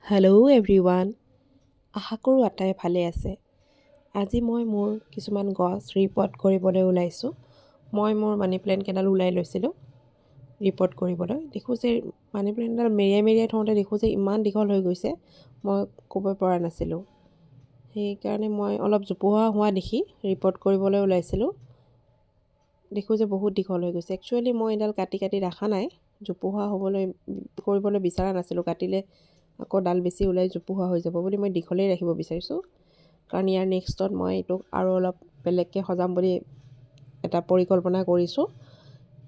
Hello' everyone, আশা কৰোঁ আটাই ভালে আছে। আজি মই মোৰ কিছুমান গছ ৰিপৰ্ট কৰিবলৈ ওলাইছোঁ। মই মোৰ মানি প্লেণ্ট কেইডাল ওলাই লৈছিলোঁ ৰিপৰ্ট কৰিবলৈ। দেখোঁ যে মানি প্লেণ্টডাল মেৰিয়াই মেৰিয়াই থওঁতে দেখোঁ যে ইমান দীঘল হৈ গৈছে, মই ক'ব পৰা নাছিলোঁ। সেইকাৰণে মই অলপ জোপোহা হোৱা দেখি ৰিপৰ্ট কৰিবলৈ ওলাইছিলোঁ। দেখোঁ যে বহুত দীঘল হৈ গৈছে। একচুৱেলি মই এডাল কাটি কাটি ৰখা নাই, জোপোহা কৰিবলৈ বিচৰা নাছিলোঁ। কাটিলে আকৌ ডাল বেছি ওলাই জোপোহা হৈ যাব বুলি মই দীঘলেই ৰাখিব বিচাৰিছোঁ। কাৰণ ইয়াৰ নেক্সটত মই এইটোক আৰু অলপ বেলেগকৈ সজাম বুলি এটা পৰিকল্পনা কৰিছোঁ।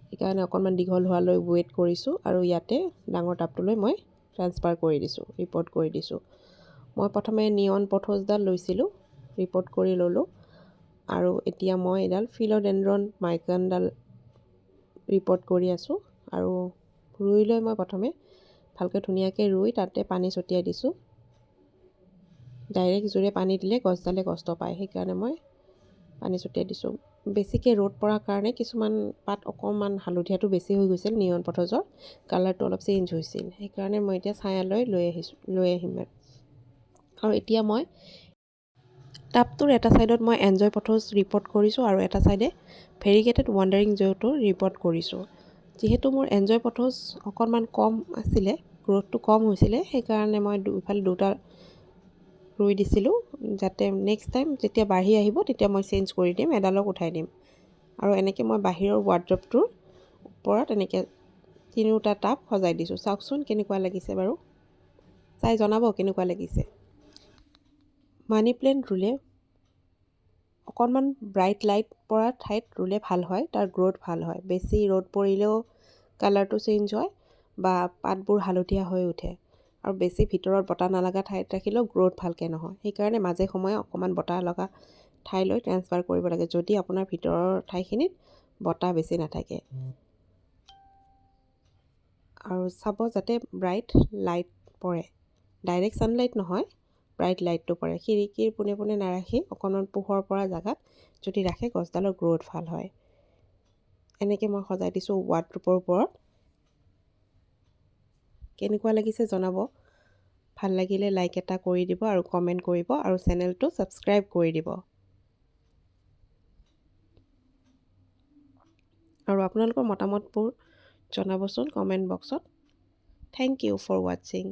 সেইকাৰণে অকণমান দীঘল হোৱালৈ ৱেইট কৰিছোঁ আৰু ইয়াতে ডাঙৰ টাবটোলৈ মই ট্ৰান্সফাৰ কৰি দিছোঁ, ৰিপৰ্ট কৰি দিছোঁ। মই প্ৰথমে নিয়ন পথছডাল লৈছিলোঁ, ৰিপৰ্ট কৰি ল'লোঁ। আৰু এতিয়া মই এডাল ফিল'ডেণ্ড্ৰন মাইকানডাল ৰিপৰ্ট কৰি আছোঁ। আৰু ৰুই লৈ মই প্ৰথমে ভালকৈ ধুনীয়াকৈ ৰুই তাতে পানী ছটিয়াই দিছোঁ। ডাইৰেক্ট জোৰে পানী দিলে গছডালে কষ্ট পায়, সেইকাৰণে মই পানী ছটিয়াই দিছোঁ। বেছিকৈ ৰ'দ পৰাৰ কাৰণে কিছুমান পাত অকণমান হালধীয়াটো বেছি হৈ গৈছিল, নিয়ন পথছৰ কালাৰটো অলপ চেঞ্জ হৈছিল। সেইকাৰণে মই এতিয়া ছায়ালৈ লৈ আহিম। আৰু এতিয়া মই টাবটোৰ এটা ছাইডত মই এনজয় পথছ ৰিপৰ্ট কৰিছোঁ আৰু এটা ছাইডে ভেৰিগেটেড ৱাণ্ডাৰিং জয়টো ৰিপৰ্ট কৰিছোঁ। যিহেতু মোৰ এনজয় পথছ অকণমান কম আছিলে, গ্ৰ'থটো কম হৈছিলে, সেইকাৰণে মই ইফালে দুটা ৰুই দিছিলোঁ, যাতে নেক্সট টাইম যেতিয়া বাঢ়ি আহিব তেতিয়া মই চেঞ্জ কৰি দিম, এডালক উঠাই দিম। আৰু এনেকৈ মই বাহিৰৰ ৱাৰ্ড্ৰপটোৰ ওপৰত এনেকৈ তিনিওটা টাব সজাই দিছোঁ। চাওকচোন কেনেকুৱা লাগিছে বাৰু, চাই জনাব কেনেকুৱা লাগিছে। মানি প্লেণ্ট ৰুলে অকণমান ব্ৰাইট লাইট পৰা ঠাইত ৰুলে ভাল হয়, তাৰ গ্ৰ'থ ভাল হয়। বেছি ৰ'দ পৰিলেও কালাৰটো চেঞ্জ হয় বা পাতবোৰ হালধীয়া হৈ উঠে। আৰু বেছি ভিতৰত বতাহ নলগা ঠাইত ৰাখিলেও গ্ৰ'থ ভালকৈ নহয়। সেইকাৰণে মাজে সময়ে অকণমান বতাহ লগা ঠাইলৈ ট্ৰান্সফাৰ কৰিব লাগে, যদি আপোনাৰ ভিতৰৰ ঠাইখিনিত বতাহ বেছি নাথাকে। আৰু চাব যাতে ব্ৰাইট লাইট পৰে, ডাইৰেক্ট ছানলাইট নহয়, ব্ৰাইট লাইটটো পৰে। খিৰিকীৰ পোনে পোনে নাৰাখি অকণমান পোহৰ পৰা জেগাত যদি ৰাখে গছডালৰ গ্ৰ'থ ভাল হয়। এনেকৈ মই সজাই দিছোঁ ৱাৰ্ড্ৰপৰ ওপৰত। কেনেকুৱা লাগিছে জনাব। ভাল লাগিলে লাইক এটা কৰি দিব আৰু কমেণ্ট কৰিব আৰু চেনেলটো ছাবস্ক্ৰাইব কৰি দিব। আৰু আপোনালোকৰ মতামতবোৰ জনাবচোন কমেণ্ট বক্সত। Thank you for ৱাটছিং।